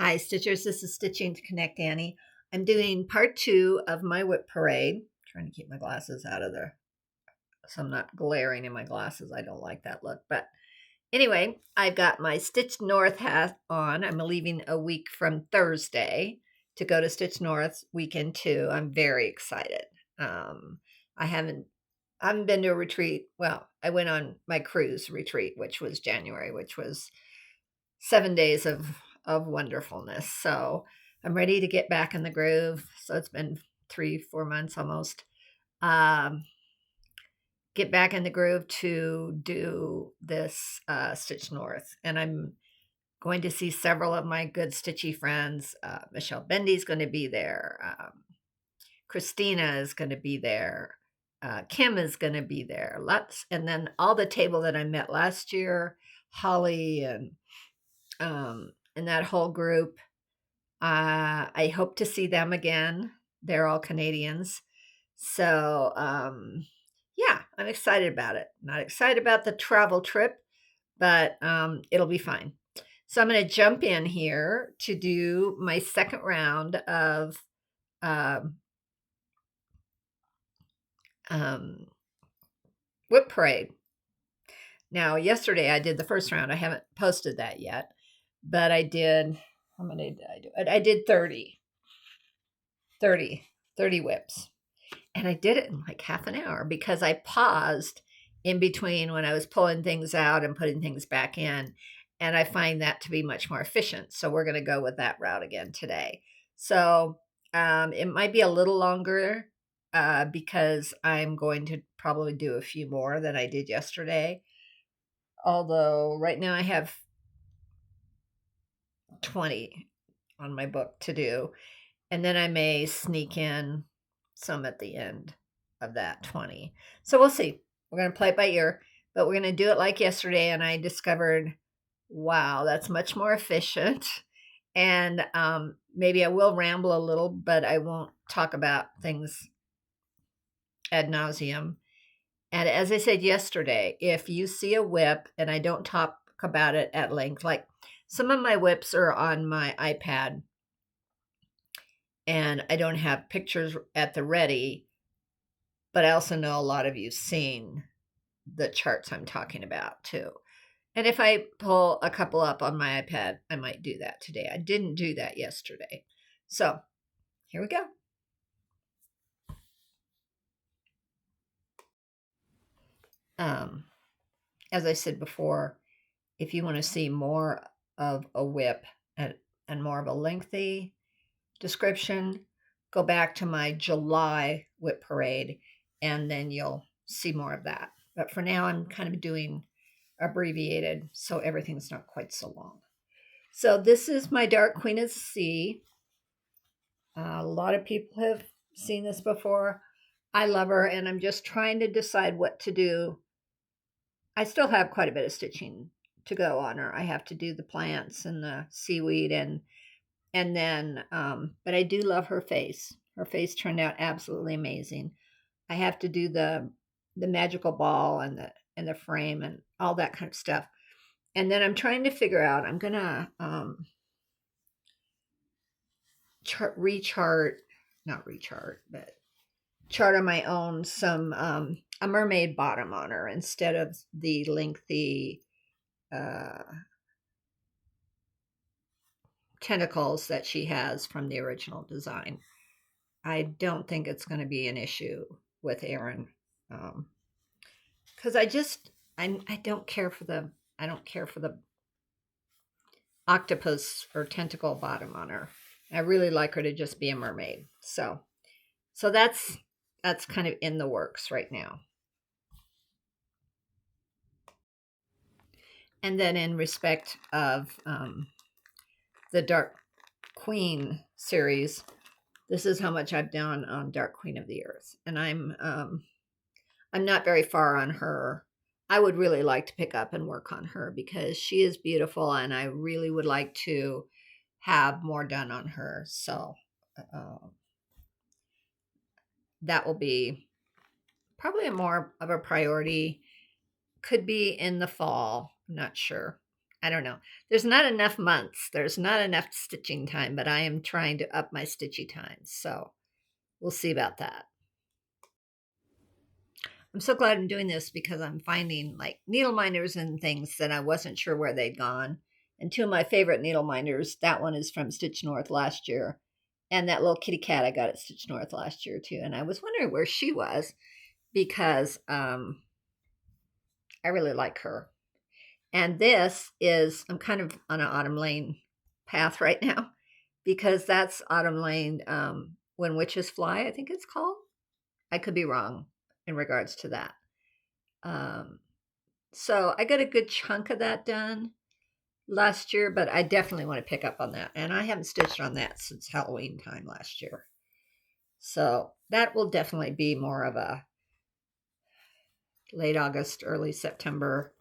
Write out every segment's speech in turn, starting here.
Hi, Stitchers. This is Stitching to Connect Annie. I'm doing part 2 of my WIP parade. I'm trying to keep my glasses out of there so I'm not glaring in my glasses. I don't like that look. But anyway, I've got my Stitch North hat on. I'm leaving a week from Thursday to go to Stitch North weekend 2. I'm very excited. I haven't been to a retreat. Well, I went on my cruise retreat, which was January, which was 7 days of wonderfulness. So I'm ready to get back in the groove. So it's been 3-4 months almost. Get back in the groove to do this Stitch North, and I'm going to see several of my good stitchy friends. Michelle Bendy's going to be there. Christina is going to be there. Kim is going to be there. And then all the table that I met last year, Holly and that whole group. I hope to see them again. They're all Canadians. So, yeah, I'm excited about it. Not excited about the travel trip, but it'll be fine. So I'm going to jump in here to do my second round of WIP parade. Now, yesterday I did the first round. I haven't posted that yet, but I did, how many did I do? I did 30 WIPs. And I did it in like half an hour because I paused in between when I was pulling things out and putting things back in. And I find that to be much more efficient. So we're going to go with that route again today. So it might be a little longer because I'm going to probably do a few more than I did yesterday. Although right now I have 20 on my book to do. And then I may sneak in some at the end of that 20. So we'll see. We're going to play it by ear, but we're going to do it like yesterday. And I discovered, wow, that's much more efficient. And maybe I will ramble a little, but I won't talk about things ad nauseum. And as I said yesterday, if you see a WIP and I don't talk about it at length, like some of my WIPs are on my iPad and I don't have pictures at the ready, but I also know a lot of you've seen the charts I'm talking about too. And if I pull a couple up on my iPad, I might do that today. I didn't do that yesterday. So here we go. As I said before, if you want to see more of a WIP and more of a lengthy description, go back to my July WIP parade and then you'll see more of that. But for now, I'm kind of doing abbreviated so everything's not quite so long. So this is my Dark Queen of the Sea. A lot of people have seen this before. I love her, and I'm just trying to decide what to do. I still have quite a bit of stitching to go on her. I have to do the plants and the seaweed and then but I do love her face. Her face turned out absolutely amazing. I have to do the magical ball and the frame and all that kind of stuff. And then I'm trying to figure out, I'm going to chart on my own some a mermaid bottom on her instead of the lengthy tentacles that she has from the original design. I don't think it's going to be an issue with Erin because I don't care for the octopus or tentacle bottom on her. I really like her to just be a mermaid. So that's kind of in the works right now. And then in respect of the Dark Queen series, this is how much I've done on Dark Queen of the Earth. And I'm not very far on her. I would really like to pick up and work on her because she is beautiful and I really would like to have more done on her. So that will be probably more of a priority. Could be in the fall. I'm not sure. I don't know. There's not enough months. There's not enough stitching time, but I am trying to up my stitchy times. So we'll see about that. I'm so glad I'm doing this because I'm finding like needle minders and things that I wasn't sure where they'd gone. And two of my favorite needle minders, that one is from Stitch North last year. And that little kitty cat I got at Stitch North last year too. And I was wondering where she was because I really like her. And this is, I'm kind of on an Autumn Lane path right now because that's Autumn Lane When Witches Fly, I think it's called. I could be wrong in regards to that. So I got a good chunk of that done last year, but I definitely want to pick up on that. And I haven't stitched on that since Halloween time last year. So that will definitely be more of a late August, early September.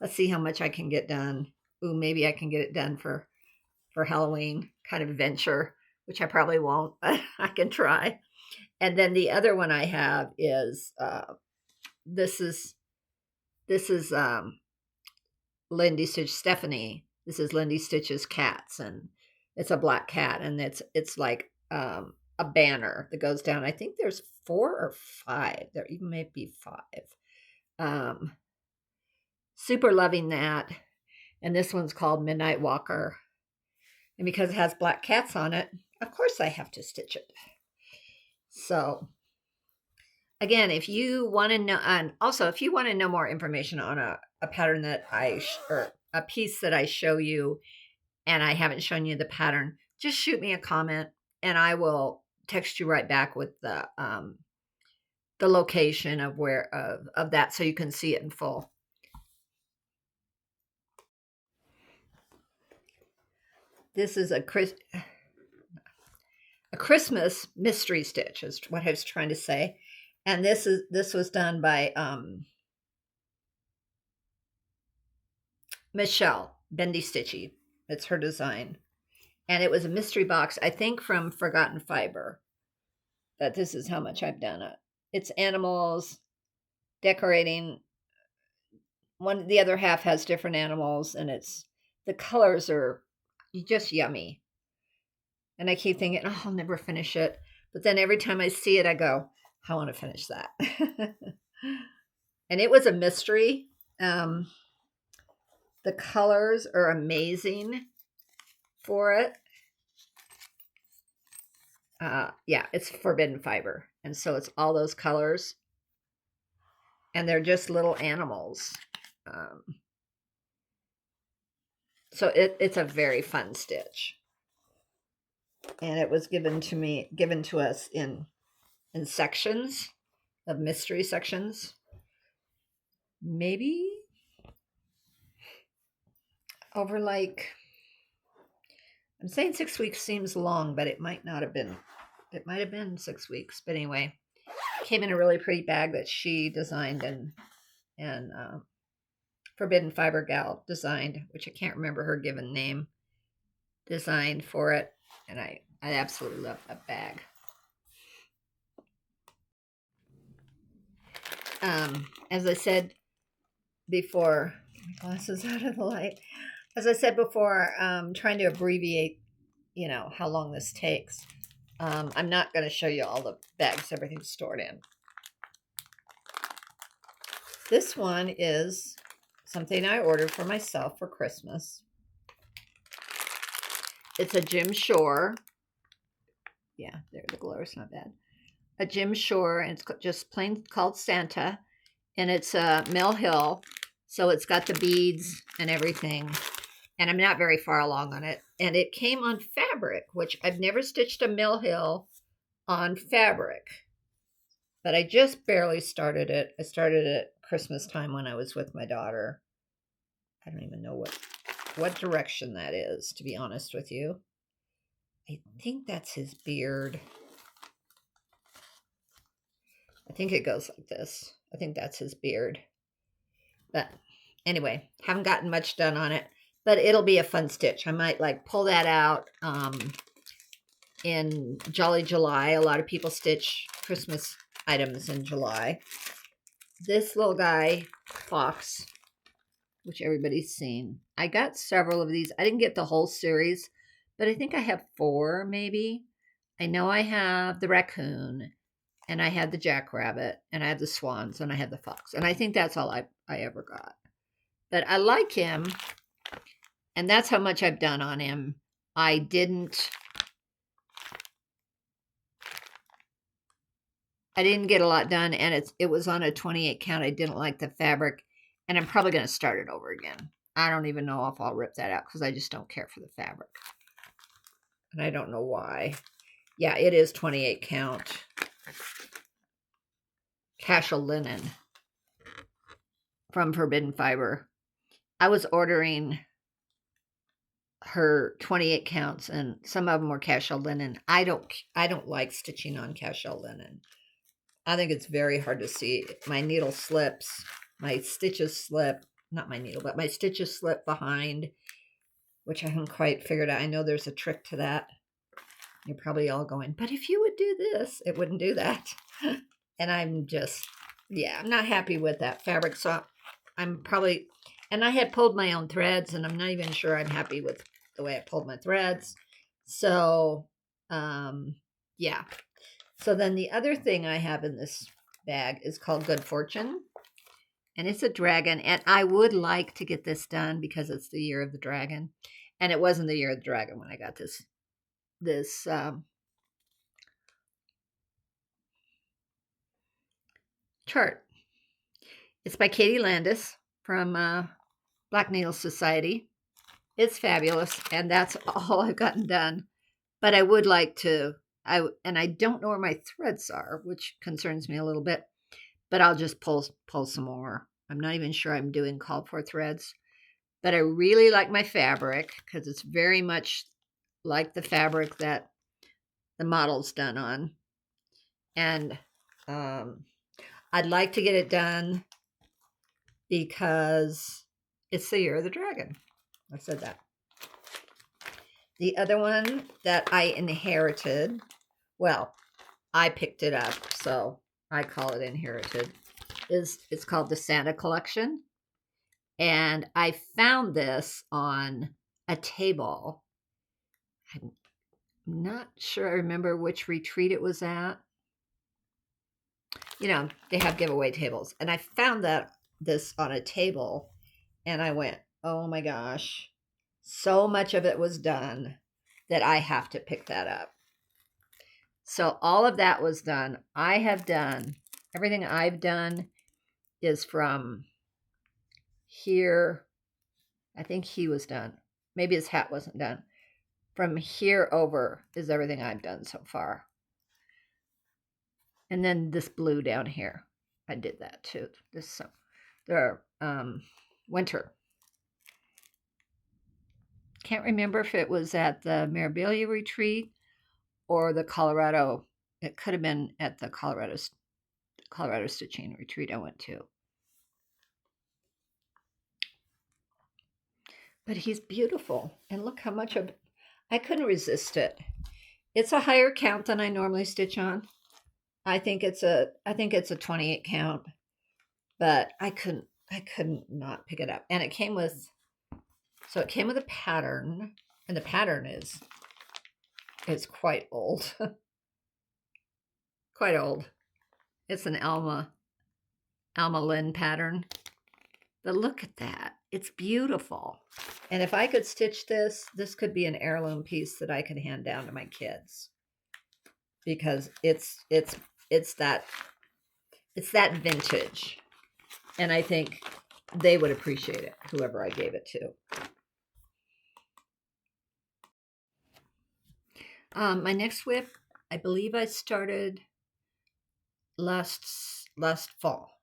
Let's see how much I can get done. Ooh, maybe I can get it done for Halloween kind of venture, which I probably won't, but I can try. And then the other one I have is this is Lindy Stitch Stephanie. This is Lindy Stitch's cats, and it's a black cat, and it's like a banner that goes down. I think there's 4 or 5. There even may be 5. Super loving that. And this one's called Midnight Walker. And because it has black cats on it, of course I have to stitch it. So again, if you want to know, and also if you want to know more information on a pattern that or a piece that I show you and I haven't shown you the pattern, just shoot me a comment and I will text you right back with the location of where of that so you can see it in full. This is a Christmas mystery stitch is what I was trying to say. And this was done by Michelle Bendy Stitchy. It's her design. And it was a mystery box, I think from Forgotten Fiber. That this is how much I've done it. It's animals, decorating. The other half has different animals, and the colors are just yummy. And I keep thinking, oh, I'll never finish it. But then every time I see it, I go, I want to finish that. And it was a mystery. The colors are amazing for it. Yeah, it's Forbidden Fiber. And so it's all those colors. And they're just little animals. So it's a very fun stitch. And it was given to us in sections of mystery sections. Maybe over like, I'm saying 6 weeks seems long, but it might not have been. It might have been 6 weeks. But anyway, came in a really pretty bag that she designed and Forbidden Fiber gal designed, which I can't remember her given name, designed for it. And I absolutely love that bag. As I said before, get my glasses out of the light. As I said before, trying to abbreviate, how long this takes. I'm not going to show you all the bags everything's stored in. This one is something I ordered for myself for Christmas. It's a Jim Shore. Yeah, there, the glare is not bad. A Jim Shore, and it's just plain called Santa. And it's a Mill Hill, so it's got the beads and everything. And I'm not very far along on it. And it came on fabric, which I've never stitched a Mill Hill on fabric. But I just barely started it. I started it at Christmas time when I was with my daughter. I don't even know what direction that is, to be honest with you. I think that's his beard. I think it goes like this. I think that's his beard. But anyway, haven't gotten much done on it. But it'll be a fun stitch. I might like pull that out in Jolly July. A lot of people stitch Christmas items in July. This little guy, Fox, which everybody's seen. I got several of these. I didn't get the whole series, but I think I have 4 maybe. I know I have the raccoon, and I had the jackrabbit, and I had the swans, and I had the fox. And I think that's all I ever got. But I like him, and that's how much I've done on him. I didn't get a lot done, and it was on a 28 count. I didn't like the fabric, and I'm probably going to start it over again. I don't even know if I'll rip that out because I just don't care for the fabric. And I don't know why. Yeah, it is 28 count. Casual linen from Forbidden Fiber. I was ordering her 28 counts, and some of them were casual linen. I don't like stitching on casual linen. I think it's very hard to see. My needle slips, my stitches slip, not my needle, but my stitches slip behind, which I haven't quite figured out. I know there's a trick to that. You're probably all going, but if you would do this, it wouldn't do that. And I'm just, yeah, I'm not happy with that fabric. So I'm probably, and I had pulled my own threads, and I'm not even sure I'm happy with the way I pulled my threads. So, yeah. So then the other thing I have in this bag is called Good Fortune. And it's a dragon. And I would like to get this done because it's the year of the dragon. And it wasn't the year of the dragon when I got this chart. It's by Katie Landis from Black Needle Society. It's fabulous, and that's all I've gotten done. But I would like to, and I don't know where my threads are, which concerns me a little bit, but I'll just pull some more. I'm not even sure I'm doing called for threads, but I really like my fabric because it's very much like the fabric that the model's done on. And I'd like to get it done because it's the year of the dragon. I said that. The other one that I inherited, well, I picked it up, so I call it inherited, it's called the Santa Collection. And I found this on a table. I'm not sure I remember which retreat it was at. You know, they have giveaway tables. And I found this on a table, and I went, oh my gosh, so much of it was done that I have to pick that up. So all of that was done. I have done, everything I've done is from here. I think he was done. Maybe his hat wasn't done. From here over is everything I've done so far. And then this blue down here, I did that too. This winter. Can't remember if it was at the Mirabilia retreat or the Colorado. It could have been at the Colorado stitching retreat I went to. But he's beautiful, and look how much of I couldn't resist it. It's a higher count than I normally stitch on. I think it's a 28 count, but I couldn't not pick it up. And it came with a pattern, and the pattern is quite old. Quite old. It's an Alma Lynn pattern. But look at that. It's beautiful. And if I could stitch this could be an heirloom piece that I could hand down to my kids. Because it's that vintage. And I think they would appreciate it, whoever I gave it to. My next WIP, I believe I started last fall.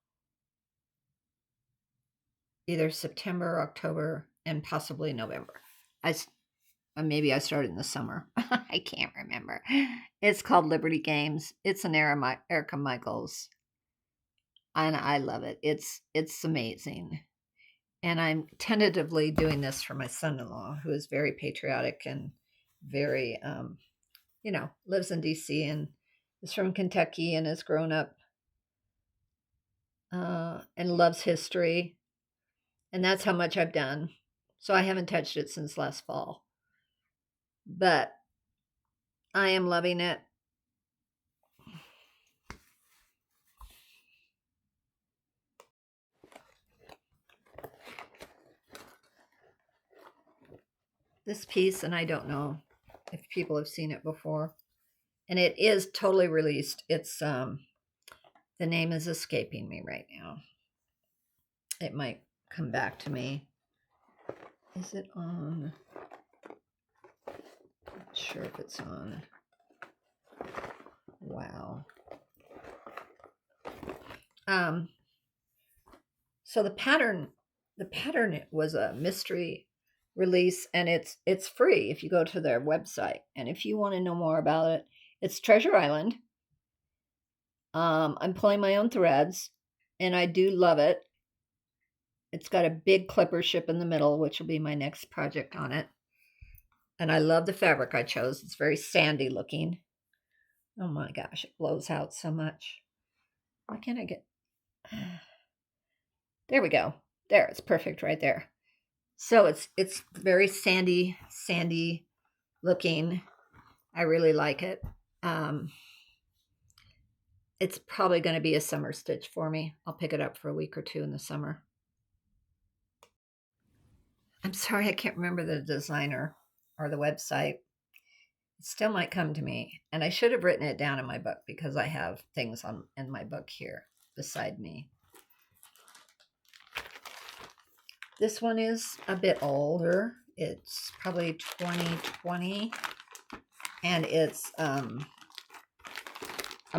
Either September, October, and possibly November. Maybe I started in the summer. I can't remember. It's called Liberty Games. It's an Erica Michaels, and I love it. It's amazing. And I'm tentatively doing this for my son-in-law, who is very patriotic and very, lives in DC and is from Kentucky and has grown up and loves history. And that's how much I've done. So I haven't touched it since last fall. But I am loving it. This piece, and I don't know if people have seen it before, and it is totally released. It's the name is escaping me right now. It might come back to me. Is it on? Not sure if it's on. Wow. So the pattern was a mystery release, and it's free if you go to their website. And if you want to know more about it, it's Treasure Island. I'm pulling my own threads, and I do love it. It's got a big clipper ship in the middle, which will be my next project on it. And I love the fabric I chose. It's very sandy looking. Oh my gosh, it blows out so much. Why can't I get... There we go. There, it's perfect right there. So it's very sandy looking. I really like it. It's probably going to be a summer stitch for me. I'll pick it up for a week or two in the summer. I'm sorry, I can't remember the designer or the website. It still might come to me. And I should have written it down in my book because I have things in my book here beside me. This one is a bit older. It's probably 2020. And it's a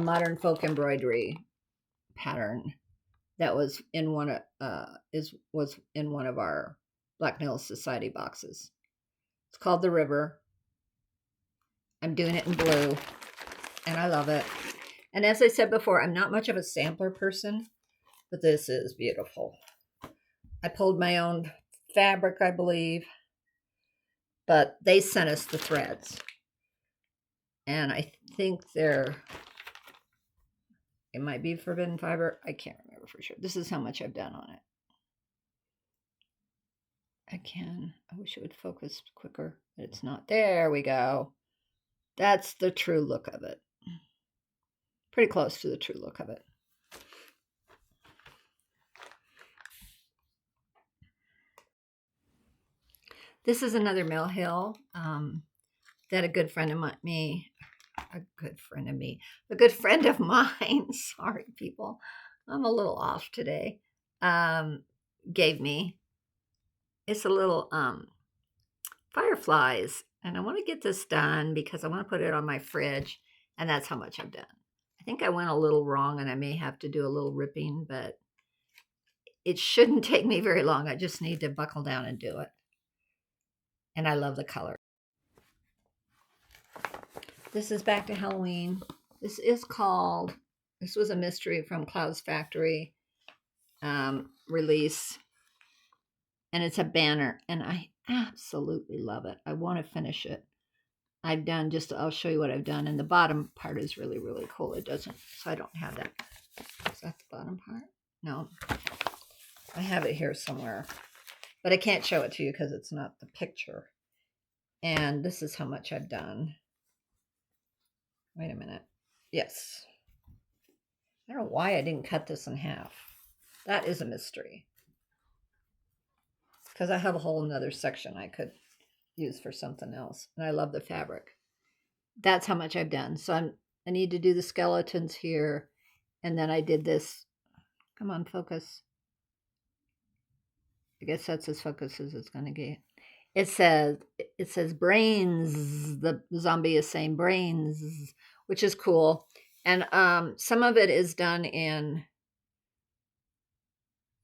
modern folk embroidery pattern that was in one of our Black Nail Society boxes. It's called The River. I'm doing it in blue, and I love it. And as I said before, I'm not much of a sampler person, but this is beautiful. I pulled my own fabric, I believe, but they sent us the threads. And I think it might be forbidden fiber. I can't remember for sure. This is how much I've done on it. I wish it would focus quicker, but it's not. There we go. That's the true look of it. Pretty close to the true look of it. This is another Mill Hill that a good friend of mine, sorry people, I'm a little off today, gave me. It's a little fireflies, and I want to get this done because I want to put it on my fridge, and that's how much I've done. I think I went a little wrong, and I may have to do a little ripping, but it shouldn't take me very long. I just need to buckle down and do it. And I love the color. This is back to Halloween. This was a mystery from Cloud's Factory release. And it's a banner, and I absolutely love it. I want to finish it. I'll show you what I've done. And the bottom part is really, really cool. It doesn't, so I don't have that. Is that the bottom part? No. I have it here somewhere. But I can't show it to you because it's not the picture. And this is how much I've done. Wait a minute. Yes. I don't know why I didn't cut this in half. That is a mystery. Because I have a whole nother section I could use for something else. And I love the fabric. That's how much I've done. So I need to do the skeletons here. And then I did this. Come on, focus. I guess that's as focused as it's going to get. It says brains. The zombie is saying brains, which is cool. And some of it is done in,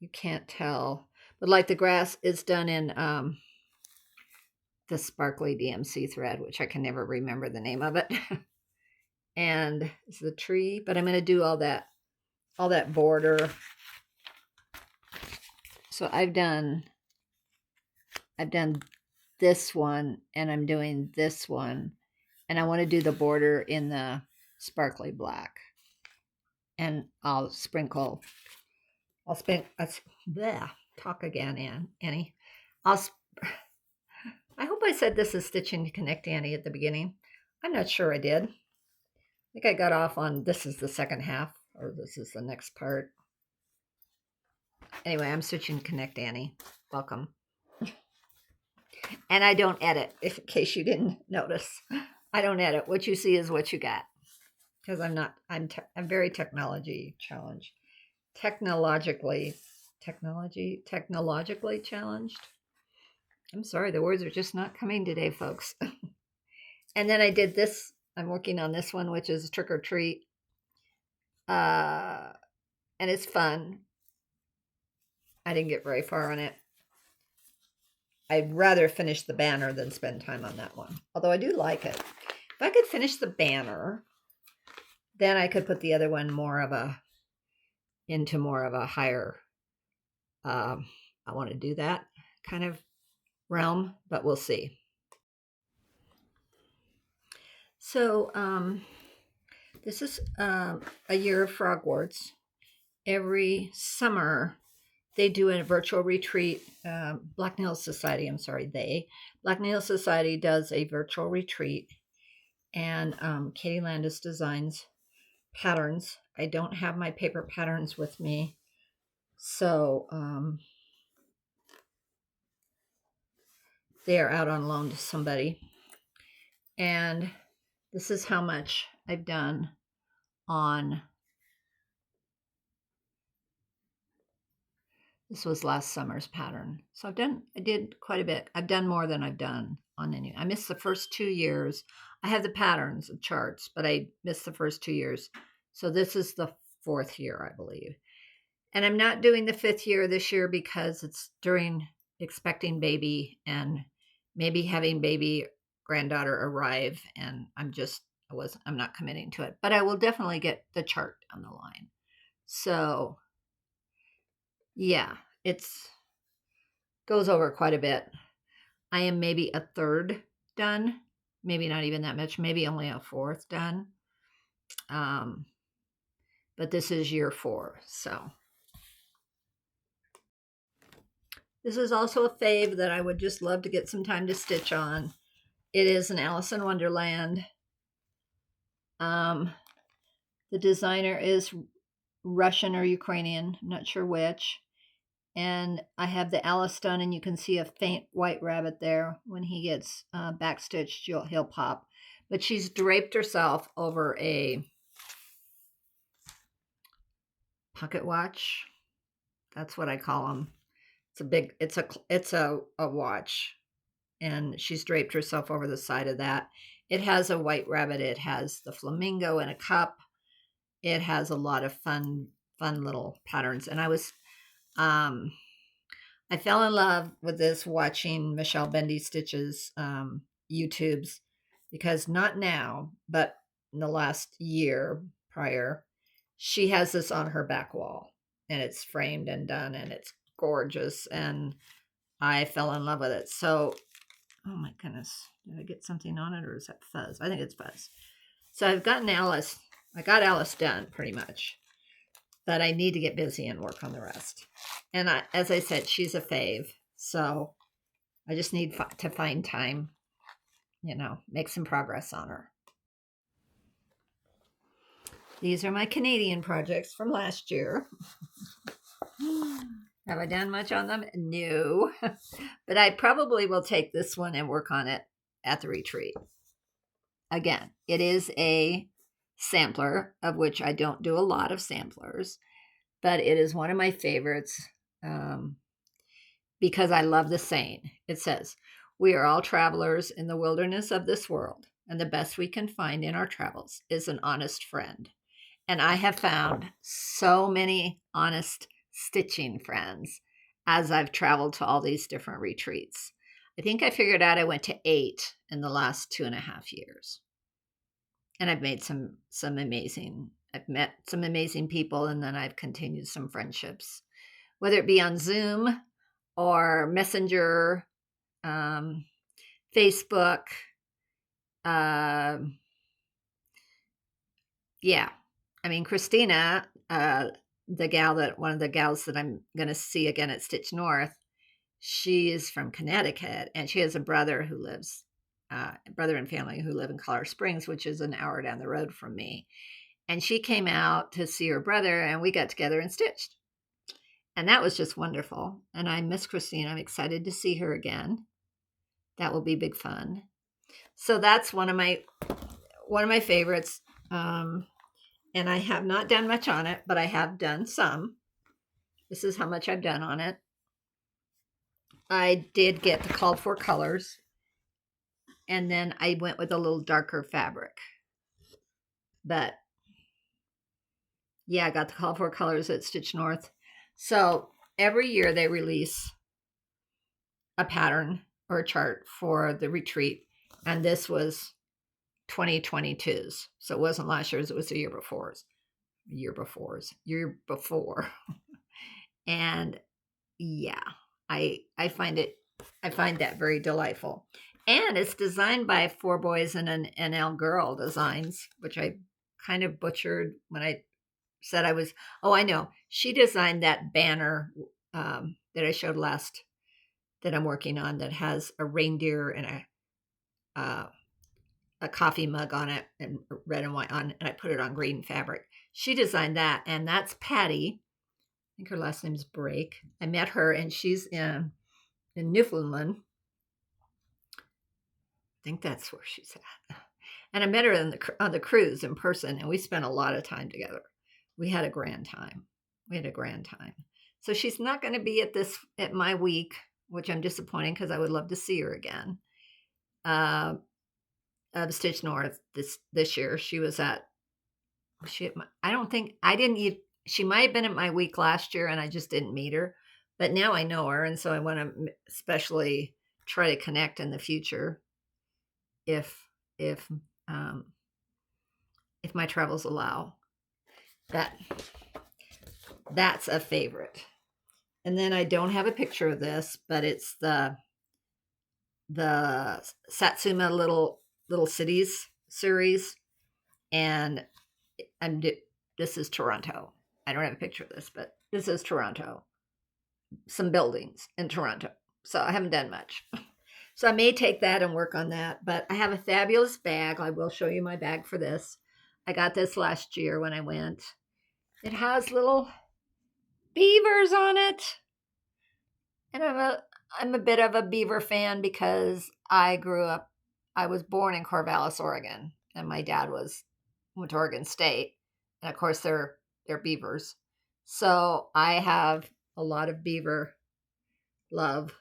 you can't tell, but like the grass is done in the sparkly DMC thread, which I can never remember the name of it. And it's the tree, but I'm going to do all that border. So I've done this one, and I'm doing this one, and I want to do the border in the sparkly black. And I'll sprinkle. Talk again, Annie. I hope I said this is Stitching to Connect Annie at the beginning. I'm not sure I did. I think I got off on this is the second half, or this is the next part. Anyway, I'm Stitching to Connect Annie. Welcome. And I don't edit, in case you didn't notice. I don't edit. What you see is what you got. Because I'm very technologically challenged. Technologically challenged. I'm sorry, the words are just not coming today, folks. And then I did this. I'm working on this one, which is Trick or Treat. And it's fun. I didn't get very far on it. I'd rather finish the banner than spend time on that one. Although I do like it. If I could finish the banner, then I could put the other one into more of a higher, I want to do that kind of realm, but we'll see. So this is a year of frog warts. Every summer they do a virtual retreat. Black Needle Society, Black Needle Society does a virtual retreat, and Katie Landis designs patterns. I don't have my paper patterns with me, so they are out on loan to somebody. And this is how much I've done on, this was last summer's pattern. So I did quite a bit. I've done more than I've done on any. I missed the first 2 years. I have the patterns of charts, but I missed the first 2 years. So this is the 4th year, I believe. And I'm not doing the 5th year this year because it's during expecting baby and maybe having baby granddaughter arrive, and I'm not committing to it, but I will definitely get the chart down the line. So yeah, it's goes over quite a bit. I am maybe a third done, maybe not even that much, maybe only a fourth done. But this is year 4, so this is also a fave that I would just love to get some time to stitch on. It is an Alice in Wonderland. The designer is Russian or Ukrainian, I'm not sure which. And I have the Alice done, and you can see a faint white rabbit there. When he gets backstitched, he'll pop. But she's draped herself over a pocket watch. That's what I call them. It's a watch, and she's draped herself over the side of that. It has a white rabbit. It has the flamingo in a cup. It has a lot of fun little patterns. And I fell in love with this watching Michelle Bendy Stitches YouTubes, because not now, but in the last year prior, she has this on her back wall, and it's framed and done, and it's gorgeous, and I fell in love with it. So, oh my goodness, did I get something on it, or is that fuzz? I think it's fuzz. So I got Alice done pretty much, but I need to get busy and work on the rest. And as I said, she's a fave, so I just need to find time, make some progress on her. These are my Canadian projects from last year. Have I done much on them? No. But I probably will take this one and work on it at the retreat. Again, it is a sampler, of which I don't do a lot of samplers, but it is one of my favorites because I love the saying. It says, "We are all travelers in the wilderness of this world, and the best we can find in our travels is an honest friend." And I have found so many honest stitching friends as I've traveled to all these different retreats. I think I figured out I went to 8 in the last 2.5 years. And I've made I've met some amazing people, and then I've continued some friendships, whether it be on Zoom or Messenger, Facebook. Yeah. I mean, Christina, one of the gals that I'm going to see again at Stitch North, She is from Connecticut, and she has a brother who lives, brother and family who live in Colorado Springs, which is an hour down the road from me. And she came out to see her brother, and we got together and stitched. And that was just wonderful. And I miss Christine. I'm excited to see her again. That will be big fun. So that's one of my favorites. And I have not done much on it, but I have done some. This is how much I've done on it. I did get the called for colors, and then I went with a little darker fabric. But yeah, I got the called for colors at Stitch North. So every year they release a pattern or a chart for the retreat, and this was 2022's. So it wasn't last year's, it was the year before's. Year before. And yeah, I find that very delightful. And it's designed by 4 Boys and an NL Girl Designs, which I kind of butchered when I said I was. Oh, I know. She designed that banner that I showed last, that I'm working on, that has a reindeer and a coffee mug on it, and red and white on, and I put it on green fabric. She designed that, and that's Patty. I think her last name is Brake. I met her, and she's in Newfoundland. I think that's where she's at. And I met her on the cruise in person, and we spent a lot of time together. We had a grand time. So she's not going to be at my week, which I'm disappointed, because I would love to see her again. Of Stitch North this year. She was at. She might have been at my week last year, and I just didn't meet her. But now I know her, and so I want to especially try to connect in the future, if my travels allow. That's a favorite. And then I don't have a picture of this, but it's the Satsuma Little Cities series, and this is Toronto. I don't have a picture of this, but this is Toronto. Some buildings in Toronto. So I haven't done much. So I may take that and work on that. But I have a fabulous bag. I will show you my bag for this. I got this last year when I went. It has little beavers on it. And I'm a bit of a beaver fan, because I was born in Corvallis, Oregon, and my dad went to Oregon State. And of course they're beavers. So I have a lot of beaver love.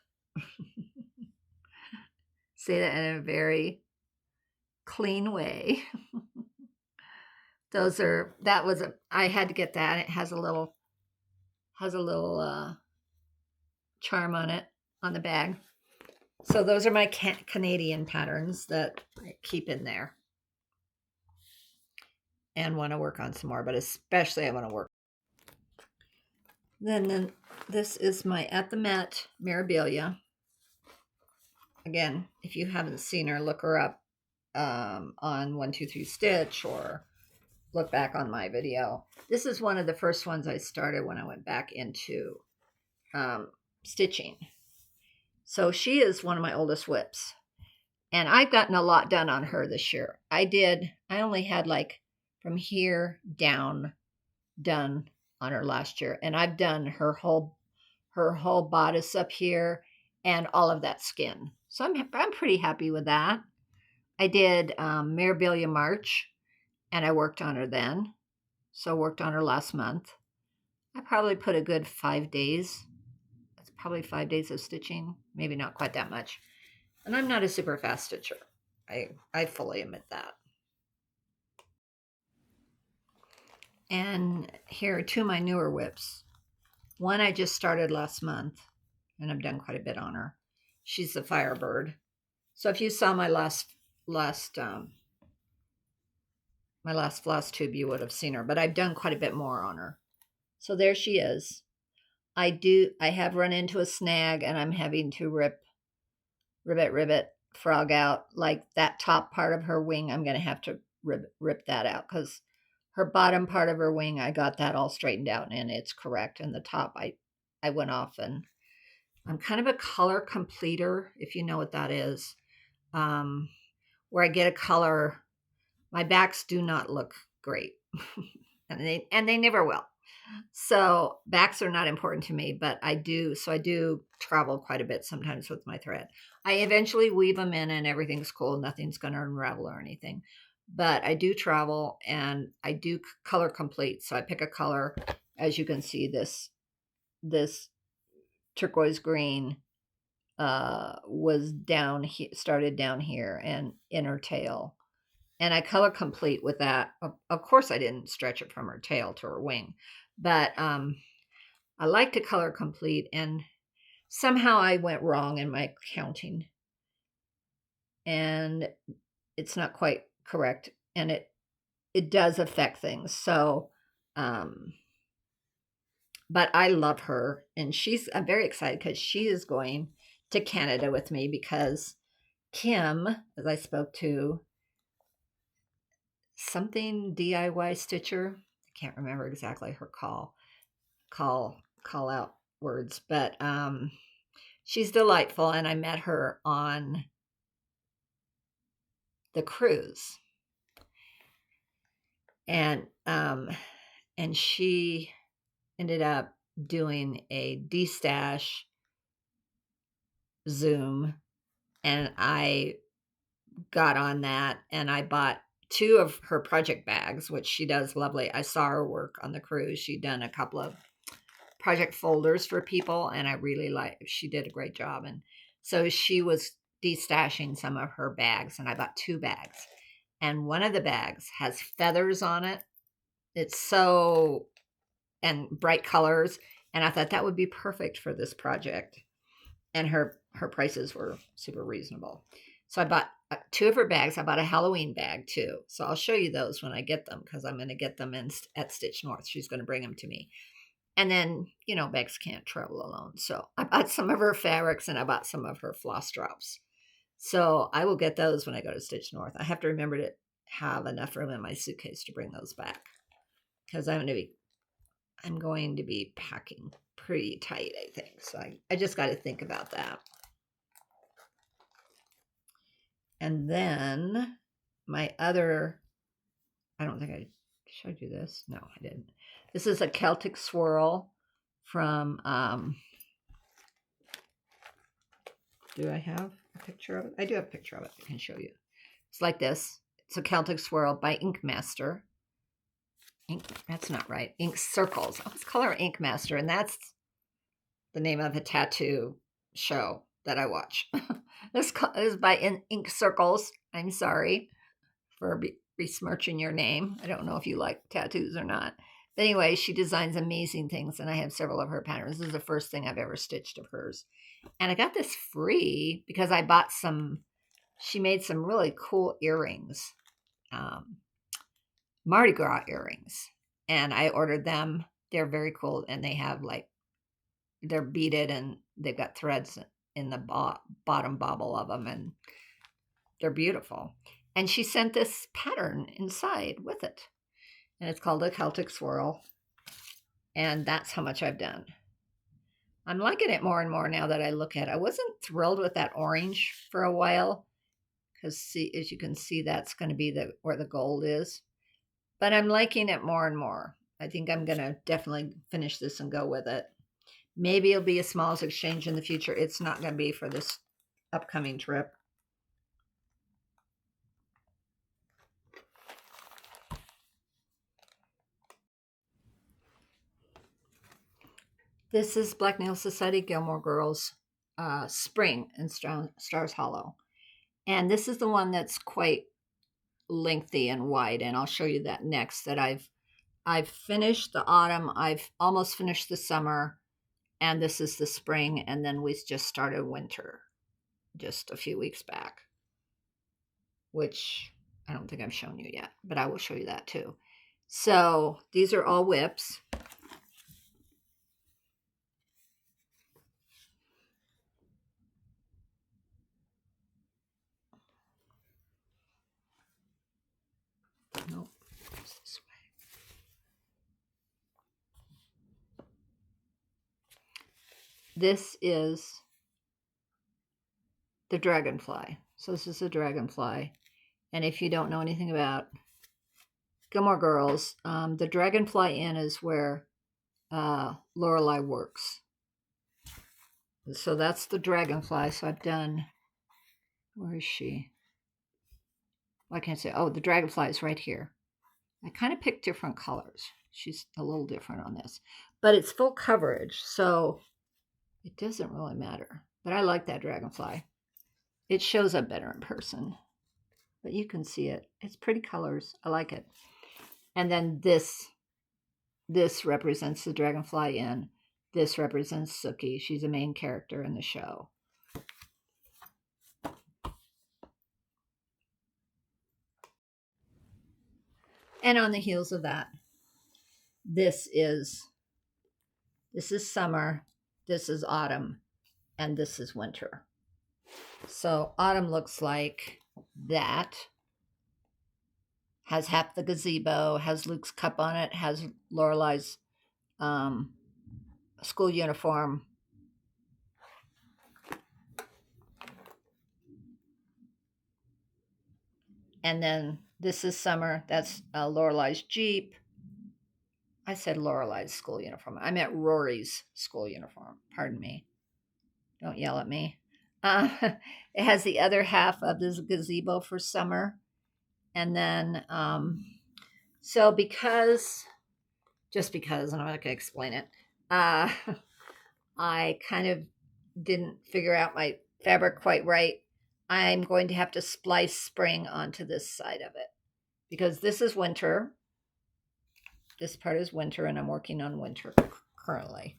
Say that in a very clean way. I had to get that. It has a little charm on it, on the bag. So those are my Canadian patterns that I keep in there and want to work on some more, but especially I want to work. Then this is my At the Met Mirabilia. Again, if you haven't seen her, look her up on 123 Stitch, or look back on my video. This is one of the first ones I started when I went back into stitching. So she is one of my oldest WIPs, and I've gotten a lot done on her this year. I only had like from here down done on her last year, and I've done her whole bodice up here and all of that skin. So I'm pretty happy with that. I did Mirabilia March, and I worked on her then. So worked on her last month. I probably put a good 5 days. That's probably 5 days of stitching. Maybe not quite that much. And I'm not a super fast stitcher. I fully admit that. And here are 2 of my newer WIPs. One I just started last month, and I've done quite a bit on her. She's the Firebird. So if you saw my last floss tube, you would have seen her, but I've done quite a bit more on her. So there she is. I have run into a snag, and I'm having to rivet frog out, like that top part of her wing. I'm going to have to rip that out, because her bottom part of her wing, I got that all straightened out and it's correct. And the top, I went off and I'm kind of a color completer, if you know what that is, where I get a color. My backs do not look great, and they never will. So backs are not important to me, but I do. So I do travel quite a bit sometimes with my thread. I eventually weave them in, and everything's cool. Nothing's going to unravel or anything. But I do travel, and I do color complete. So I pick a color. As you can see, this turquoise green was down here, started down here, and inner tail. And I color complete with that. Of course, I didn't stretch it from her tail to her wing, but I like to color complete, and somehow I went wrong in my counting, and it's not quite correct, and it does affect things. So, um, but I love her, and I'm very excited because she is going to Canada with me because Kim, as I spoke to, something DIY Stitcher. I can't remember exactly her call out words, but she's delightful, and I met her on the cruise, and she ended up doing a de-stash Zoom, and I got on that, and I bought 2 of her project bags, which she does lovely. I saw her work on the cruise. She'd done a couple of project folders for people, and I really she did a great job. And so she was de-stashing some of her bags, and I bought 2 bags. And one of the bags has feathers on it. It's so, and bright colors, and I thought that would be perfect for this project. And her prices were super reasonable. So I bought 2 of her bags. I bought a Halloween bag too. So I'll show you those when I get them, because I'm going to get them at Stitch North. She's going to bring them to me. And then, bags can't travel alone. So I bought some of her fabrics, and I bought some of her floss drops. So I will get those when I go to Stitch North. I have to remember to have enough room in my suitcase to bring those back, because I'm going to be packing pretty tight, I think. So I just got to think about that. And then my other, I don't think I showed you this. No, I didn't. This is a Celtic Swirl from, do I have a picture of it? I do have a picture of it. I can show you. It's like this. It's a Celtic Swirl by Ink Master. That's not right. Ink Circles. Oh, it's color Ink Master, and that's the name of a tattoo show that I watch. This is by Ink Circles. I'm sorry for besmirching your name. I don't know if you like tattoos or not. But anyway, she designs amazing things, and I have several of her patterns. This is the first thing I've ever stitched of hers. And I got this free because I bought she made some really cool earrings, Mardi Gras earrings. And I ordered them. They're very cool, and they have they're beaded, and they've got threads in the bottom bobble of them, and they're beautiful. And she sent this pattern inside with it, and it's called a Celtic Swirl, and that's how much I've done. I'm liking it more and more now that I look at it. I wasn't thrilled with that orange for a while, because as you can see, that's going to be where the gold is, but I'm liking it more and more. I think I'm going to definitely finish this and go with it. Maybe it'll be a smalls exchange in the future. It's not going to be for this upcoming trip. This is Black Nail Society Gilmore Girls Spring in Stars Hollow. And this is the one that's quite lengthy and wide, and I'll show you that next. That I've finished the autumn, I've almost finished the summer, and this is the spring, and then we just started winter just a few weeks back, which I don't think I've shown you yet, but I will show you that too. So these are all WIPs. Nope, it's this way. this is the dragonfly. So this is a dragonfly. And if you don't know anything about Gilmore Girls, the Dragonfly Inn is where Lorelai works. So that's the dragonfly. So I've done, where is she? I can't say, oh, the dragonfly is right here. I kind of picked different colors. She's a little different on this, but it's full coverage, so it doesn't really matter. But I like that dragonfly. It shows up better in person, but you can see it. It's pretty colors. I like it. And then this represents the Dragonfly Inn. This represents Sookie. She's a main character in the show. And on the heels of that, this is summer, this is autumn, and this is winter. So autumn looks like that. Has half the gazebo, has Luke's cup on it, has Lorelai's school uniform. And then this is summer. That's Lorelai's Jeep. I said Lorelai's school uniform. I meant Rory's school uniform. Pardon me. Don't yell at me. It has the other half of this gazebo for summer. And then, so just because, and I'm not going to explain it, I kind of didn't figure out my fabric quite right. I'm going to have to splice spring onto this side of it because this is winter. This part is winter, and I'm working on winter currently.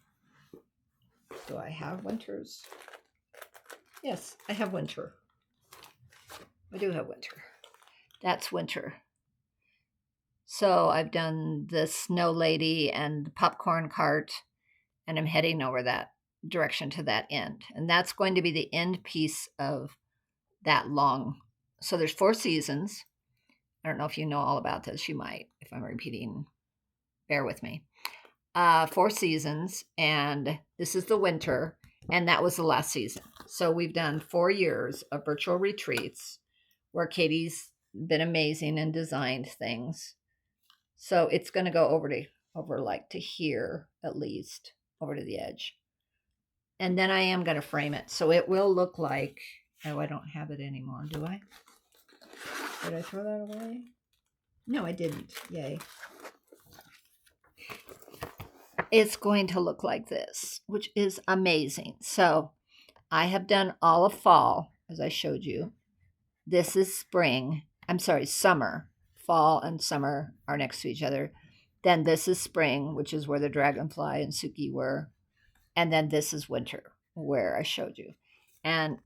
Do I have winters? Yes, I have winter. I do have winter. That's winter. So I've done the snow lady and the popcorn cart, and I'm heading over that direction to that end. And that's going to be the end piece of that long. So there's 4 seasons. I don't know if you know all about this. You might, if I'm repeating. Bear with me. 4 seasons, and this is the winter, and that was the last season. So we've done 4 years of virtual retreats where Katie's been amazing and designed things. So it's going to go over like to here, at least, over to the edge. And then I am going to frame it. So it will look like, oh, I don't have it anymore, do I? Did I throw that away? No, I didn't. Yay. It's going to look like this, which is amazing. So I have done all of fall, as I showed you. This is spring. I'm sorry, summer. Fall and summer are next to each other. Then this is spring, which is where the dragonfly and Sookie were. And then this is winter, where I showed you. And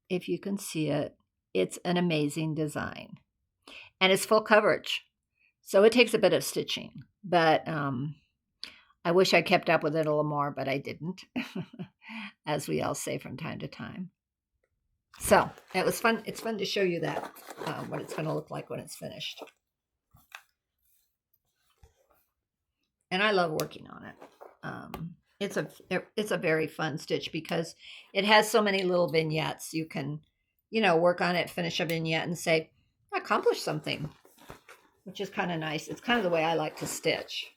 if you can see it, it's an amazing design. And it's full coverage. So it takes a bit of stitching. But I wish I kept up with it a little more, but I didn't, as we all say from time to time. So it was fun. It's fun to show you that, what it's going to look like when it's finished. And I love working on it. It's a very fun stitch because it has so many little vignettes. You can, work on it, finish a vignette, and say, I accomplished something, which is kind of nice. It's kind of the way I like to stitch.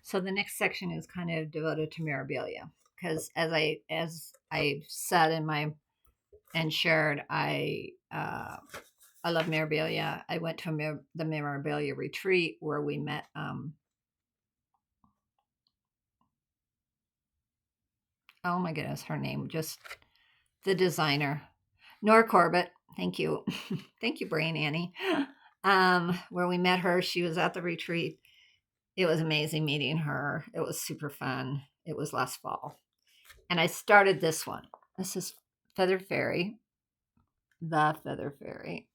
So the next section is kind of devoted to Mirabilia because as I've said and shared, I love Mirabilia. I went to the Mirabilia retreat where we met oh my goodness, her name, just the designer, Nora Corbett. Thank you. Thank you, Brain Annie. Where we met her, she was at the retreat. It was amazing meeting her. It was super fun. It was last fall. And I started this one. This is Feather Fairy. The Feather Fairy.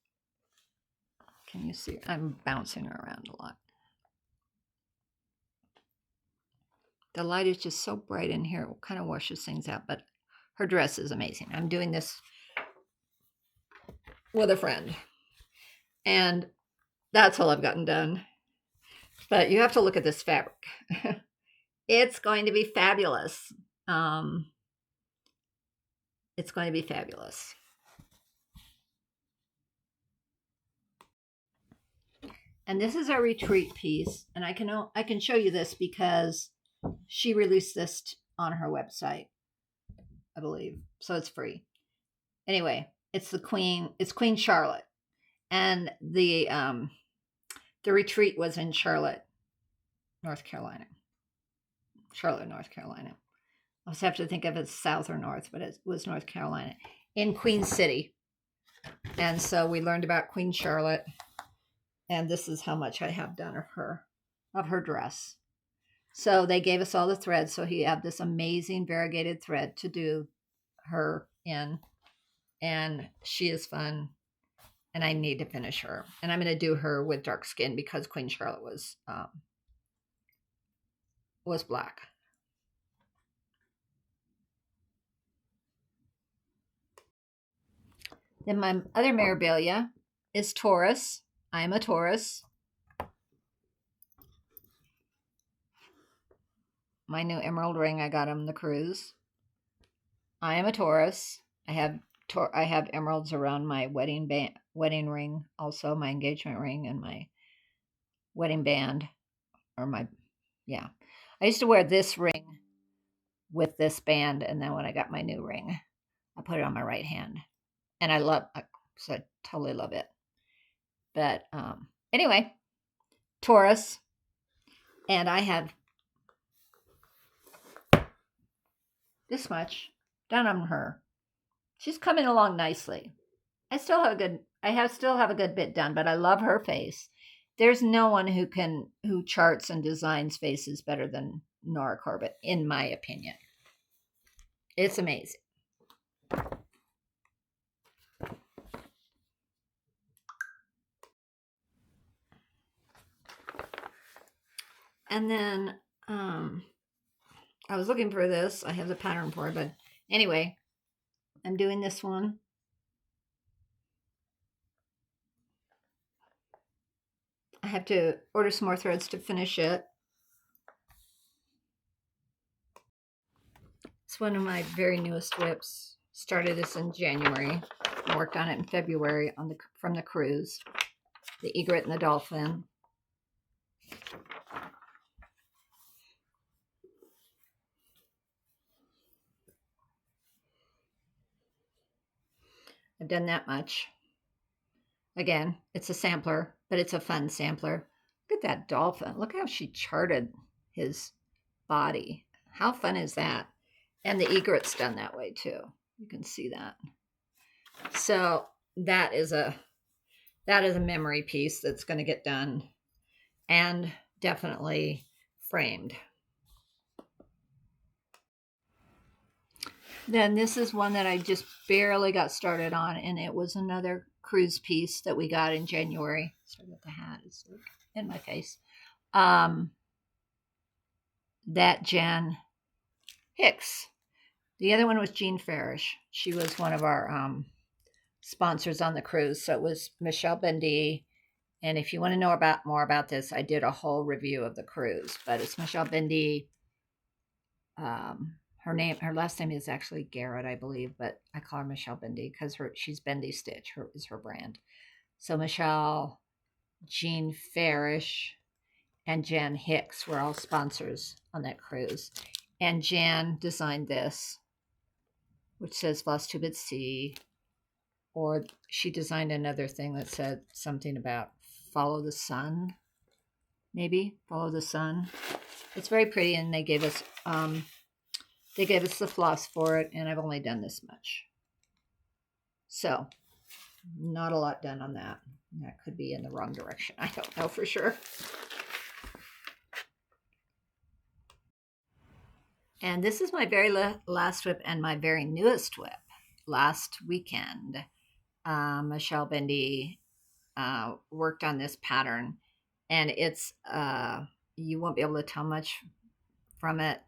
Can you see? I'm bouncing her around a lot. The light is just so bright in here. It kind of washes things out, but her dress is amazing. I'm doing this with a friend. And that's all I've gotten done. But you have to look at this fabric. It's going to be fabulous. It's going to be fabulous. And this is our retreat piece. And I can show you this because she released this on her website, I believe. So it's free. Anyway, it's Queen Charlotte. And the retreat was in Charlotte, North Carolina. Charlotte, North Carolina. I also have to think if it's south or north, but it was North Carolina, in Queen City. And so we learned about Queen Charlotte, and this is how much I have done of her dress. So they gave us all the thread, so he had this amazing variegated thread to do her in, and she is fun, and I need to finish her. And I'm going to do her with dark skin because Queen Charlotte was black. Then my other Mirabilia is Taurus. I am a Taurus. My new emerald ring I got on the cruise. I am a Taurus. I have emeralds around my wedding ring, also my engagement ring and my wedding band, or my yeah. I used to wear this ring with this band, and then when I got my new ring, I put it on my right hand, and so I totally love it. But anyway, Taurus, and I have this much done on her. She's coming along nicely. I still have a good bit done, but I love her face. There's no one who charts and designs faces better than Nora Corbett, in my opinion. It's amazing. And then I was looking for this. I have the pattern for it, but anyway, I'm doing this one. I have to order some more threads to finish it. It's one of my very newest WIPs. Started this in January. Worked on it in February from the cruise. The egret and the dolphin. I've done that much. Again, it's a sampler, but it's a fun sampler. Look at that dolphin. Look how she charted his body. How fun is that? And the egret's done that way too. You can see that. So that is a memory piece that's going to get done and definitely framed. Then this is one that I just barely got started on, and it was another cruise piece that we got in January. Sorry about the hat, it's like in my face. That Jen Hicks. The other one was Jean Farish. She was one of our sponsors on the cruise. So it was Michelle Bendy. And if you want to know more about this, I did a whole review of the cruise. But it's Michelle Bendy. Her last name is actually Garrett, I believe, but I call her Michelle Bendy because she's Bendy Stitch. Is her brand. So Michelle, Jean Farish, and Jan Hicks were all sponsors on that cruise. And Jan designed this, which says Lost Tube at Sea. Or she designed another thing that said something about follow the sun. Maybe follow the sun. It's very pretty, and they gave us the floss for it, and I've only done this much. So, not a lot done on that. That could be in the wrong direction. I don't know for sure. And this is my very last WIP and my very newest WIP. Last weekend, Michelle Bendy worked on this pattern, and it's you won't be able to tell much from it.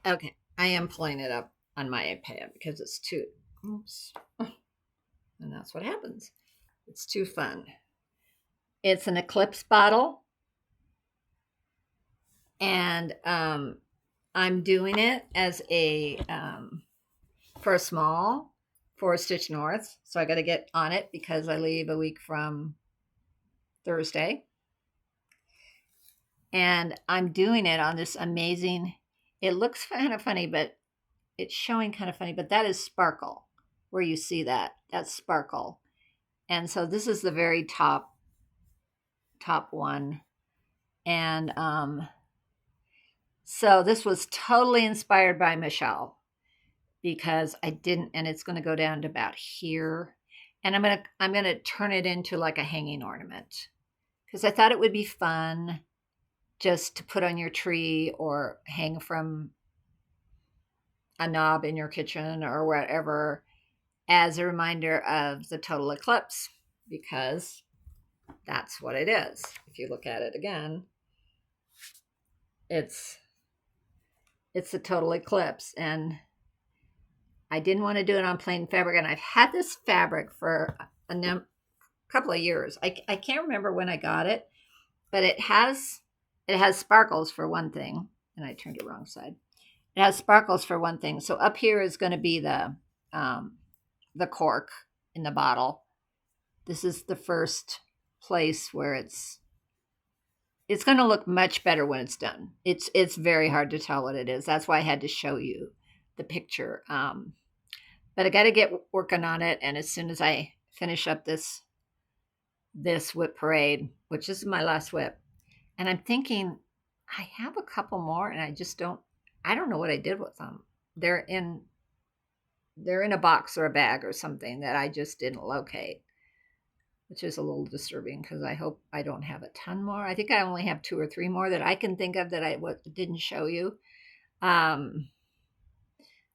Okay, I am pulling it up on my iPad because it's too, oops, and that's what happens. It's too fun. It's an Eclipse bottle, and I'm doing it as a for a small 4-stitch north. So I got to get on it because I leave a week from Thursday. And I'm doing it on this amazing, it looks kind of funny, but it's showing kind of funny, but that is sparkle where you see that. That's sparkle. And so this is the very top one. And so this was totally inspired by Michelle because I didn't, and it's going to go down to about here. And I'm going to turn it into like a hanging ornament because I thought it would be fun just to put on your tree or hang from a knob in your kitchen or whatever as a reminder of the total eclipse, because that's what it is. If you look at it again, it's a total eclipse. And I didn't want to do it on plain fabric, and I've had this fabric for a couple of years. I can't remember when I got it, but it has sparkles for one thing, and I turned it wrong side. It has sparkles for one thing. So up here is going to be the cork in the bottle. This is the first place where it's going to look much better when it's done. It's very hard to tell what it is. That's why I had to show you the picture. But I got to get working on it, and as soon as I finish up this WIP parade, which is my last WIP, and I'm thinking I have a couple more, and I don't know what I did with them. They're in a box or a bag or something that I just didn't locate, which is a little disturbing because I hope I don't have a ton more. I think I only have 2 or 3 more that I can think of that I didn't show you.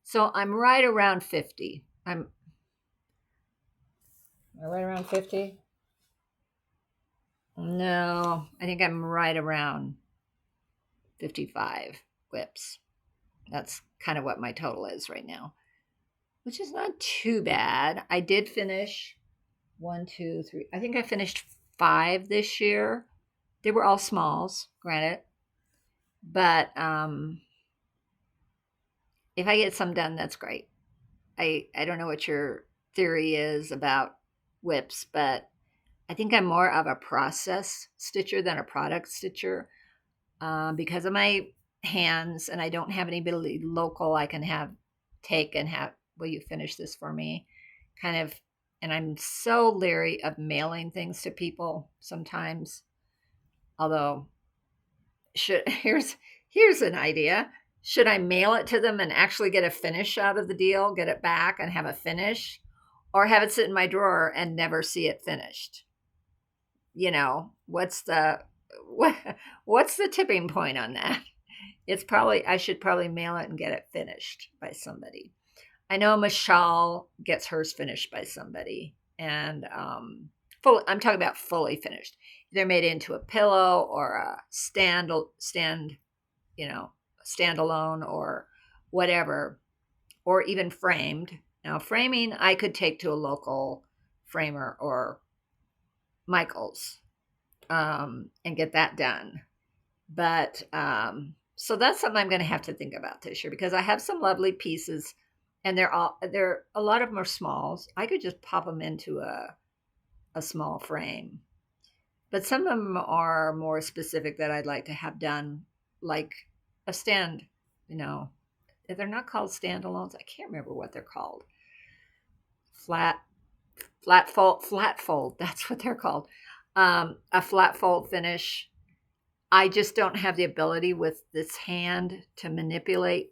So I'm right around 50. Am I right around 50? No, I think I'm right around 55 WIPs. That's kind of what my total is right now, which is not too bad. I did finish 1, 2, 3. I think I finished 5 this year. They were all smalls, granted. But if I get some done, that's great. I don't know what your theory is about WIPs, but I think I'm more of a process stitcher than a product stitcher because of my hands, and I don't have anybody local I can take and have, will you finish this for me? Kind of, and I'm so leery of mailing things to people sometimes. Although, here's an idea. Should I mail it to them and actually get a finish out of the deal, get it back and have a finish, or have it sit in my drawer and never see it finished? What's the tipping point on that? I should probably mail it and get it finished by somebody. I know Michelle gets hers finished by somebody, and I'm talking about fully finished. They're made into a pillow or a standalone or whatever, or even framed. Now, framing I could take to a local framer or Michael's and get that done. But so that's something I'm going to have to think about this year because I have some lovely pieces, and they're a lot of them are smalls. I could just pop them into a small frame, but some of them are more specific that I'd like to have done, like a stand. They're not called standalones. I can't remember what they're called. Flat fold. That's what they're called. A flat fold finish. I just don't have the ability with this hand to manipulate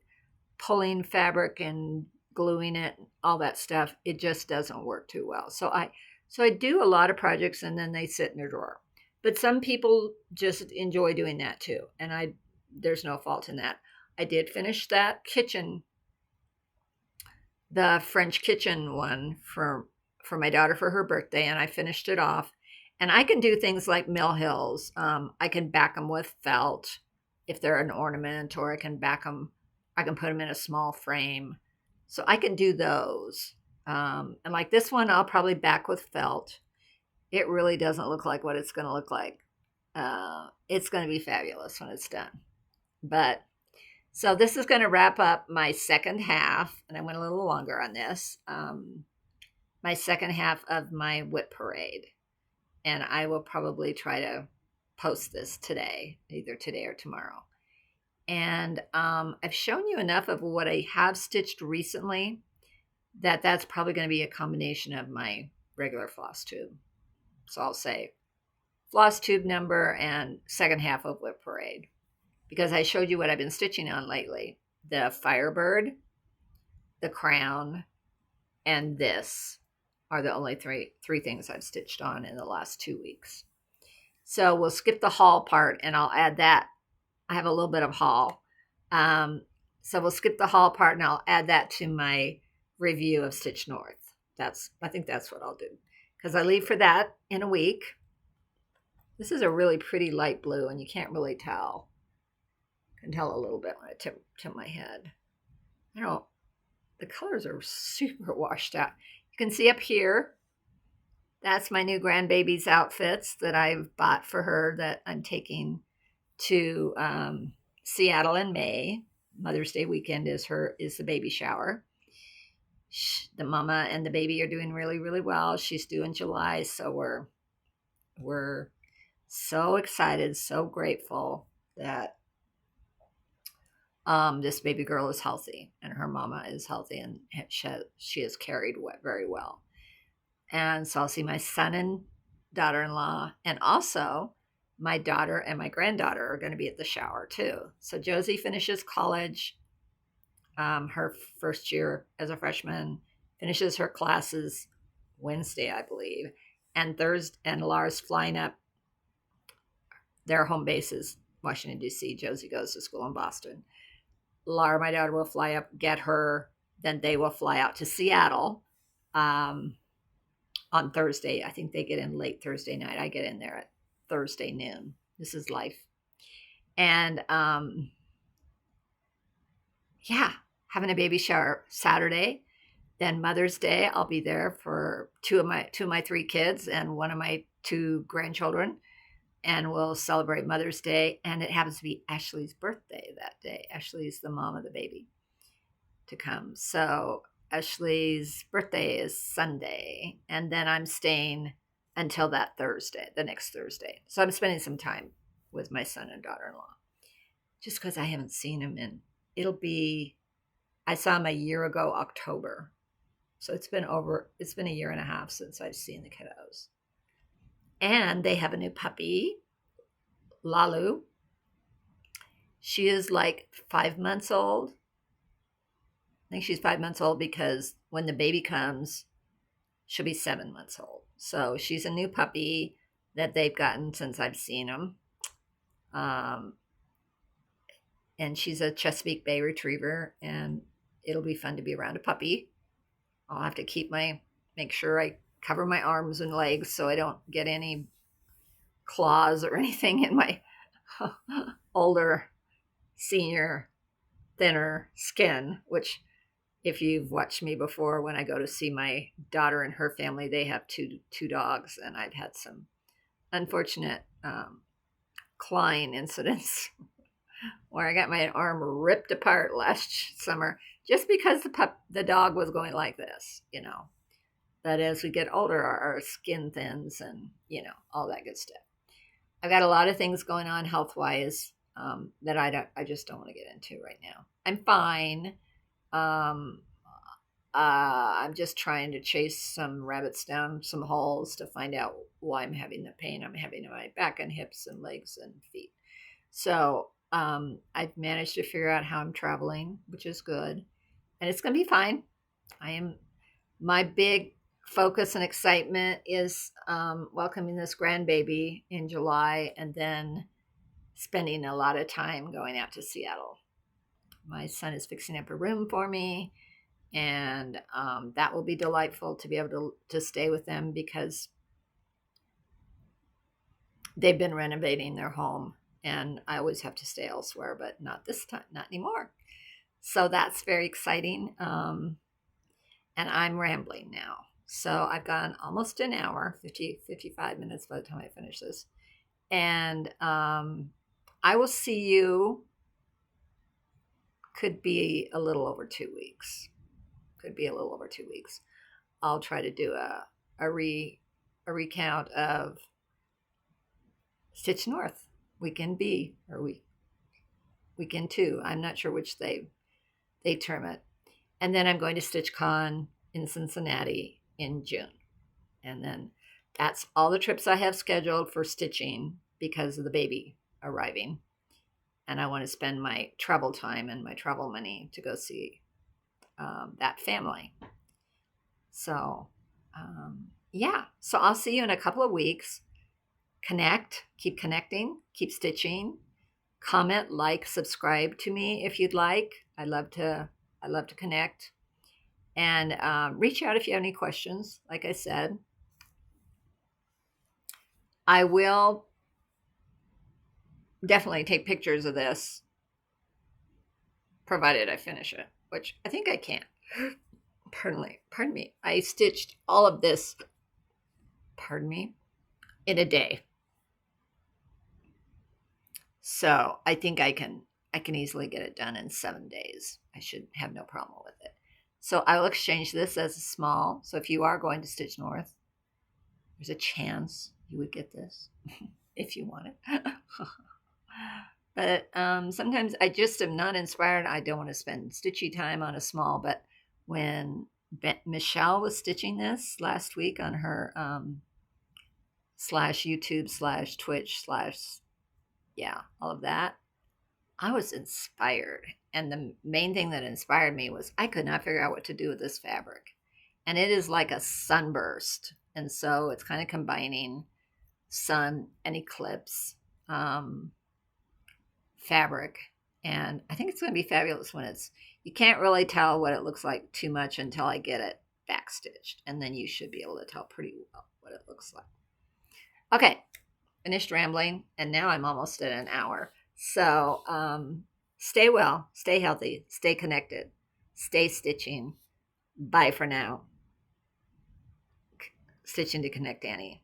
pulling fabric and gluing it, all that stuff. It just doesn't work too well. So I do a lot of projects and then they sit in a drawer. But some people just enjoy doing that too, and there's no fault in that. I did finish that kitchen, the French kitchen one for my daughter for her birthday, and I finished it off. And I can do things like mill hills. I can back them with felt if they're an ornament, or I can put them in a small frame. So I can do those. And like this one, I'll probably back with felt. it really doesn't look like what it's going to look like. It's going to be fabulous when it's done. But so this is going to wrap up my second half, and I went a little longer on this. My second half of my WIP parade, and I will probably try to post this today, either today or tomorrow. And I've shown you enough of what I have stitched recently that that's probably going to be a combination of my regular floss tube. So I'll say floss tube number and second half of WIP parade, because I showed you what I've been stitching on lately. The Firebird, the Crown, and this are the only three things I've stitched on in the last 2 weeks. So we'll skip the haul part, and I'll add that. I have a little bit of haul. So we'll skip the haul part, and I'll add that to my review of Stitch North. I think that's what I'll do, because I leave for that in a week. This is a really pretty light blue, and you can't really tell. I can tell a little bit when I tip my head. The colors are super washed out. You can see up here, that's my new grandbaby's outfits that I've bought for her that I'm taking to Seattle in May. Mother's Day weekend is the baby shower. The mama and the baby are doing really, really well. She's due in July, so we're so excited, so grateful that this baby girl is healthy and her mama is healthy, and she has carried very well. And so I'll see my son and daughter-in-law, and also my daughter and my granddaughter are going to be at the shower too. So Josie finishes college, her first year as a freshman, finishes her classes Wednesday, I believe, and Thursday. And Laura's flying up. Their home base is Washington, D.C. Josie goes to school in Boston. Laura, my daughter, will fly up, get her. Then they will fly out to Seattle on Thursday. I think they get in late Thursday night. I get in there at Thursday noon. This is life. And having a baby shower Saturday. Then Mother's Day, I'll be there for two of my three kids and one of my two grandchildren. And we'll celebrate Mother's Day. And it happens to be Ashley's birthday that day. Ashley's the mom of the baby to come. So Ashley's birthday is Sunday. And then I'm staying until that Thursday, the next Thursday. So I'm spending some time with my son and daughter-in-law. Just because I haven't seen them I saw him a year ago, October. So it's been a year and a half since I've seen the kiddos. And they have a new puppy, Lalu. She is like 5 months old. I think she's 5 months old because when the baby comes, she'll be 7 months old. So she's a new puppy that they've gotten since I've seen them. And she's a Chesapeake Bay Retriever, and it'll be fun to be around a puppy. I'll have to make sure I cover my arms and legs so I don't get any claws or anything in my older, senior, thinner skin, which if you've watched me before, when I go to see my daughter and her family, they have two dogs, and I've had some unfortunate clawing incidents where I got my arm ripped apart last summer just because the dog was going like this, But as we get older, our skin thins and, all that good stuff. I've got a lot of things going on health-wise that I just don't want to get into right now. I'm fine. I'm just trying to chase some rabbits down some holes to find out why I'm having the pain I'm having in my back and hips and legs and feet. So I've managed to figure out how I'm traveling, which is good. And it's going to be fine. My big focus and excitement is welcoming this grandbaby in July and then spending a lot of time going out to Seattle. My son is fixing up a room for me, and that will be delightful to be able to stay with them because they've been renovating their home, and I always have to stay elsewhere, but not this time, not anymore. So that's very exciting. And I'm rambling now. So I've gone almost an hour, 55 minutes by the time I finish this. And I will see you, could be a little over 2 weeks. Could be a little over 2 weeks. I'll try to do a recount of Stitch North, weekend B, or weekend 2. I'm not sure which they term it. And then I'm going to StitchCon in Cincinnati in June. And then that's all the trips I have scheduled for stitching because of the baby arriving. And I want to spend my travel time and my travel money to go see that family. So, yeah. So I'll see you in a couple of weeks. Connect, keep connecting, keep stitching. Comment, like, subscribe to me if you'd like. I love to connect. And reach out if you have any questions. Like I said, I will definitely take pictures of this, provided I finish it, which I think I can. Pardon me. I stitched all of this, in a day. So I think I can easily get it done in 7 days. I should have no problem with it. So I will exchange this as a small. So if you are going to Stitch North, there's a chance you would get this if you want it. But sometimes I just am not inspired. I don't want to spend stitchy time on a small. But when Michelle was stitching this last week on her /YouTube /Twitch all of that, I was inspired. And the main thing that inspired me was I could not figure out what to do with this fabric. And it is like a sunburst. And so it's kind of combining sun and eclipse fabric. And I think it's going to be fabulous when you can't really tell what it looks like too much until I get it backstitched. And then you should be able to tell pretty well what it looks like. Okay, finished rambling. And now I'm almost at an hour. So stay well, stay healthy, stay connected, stay stitching. Bye for now. Stitching to Connect Annie.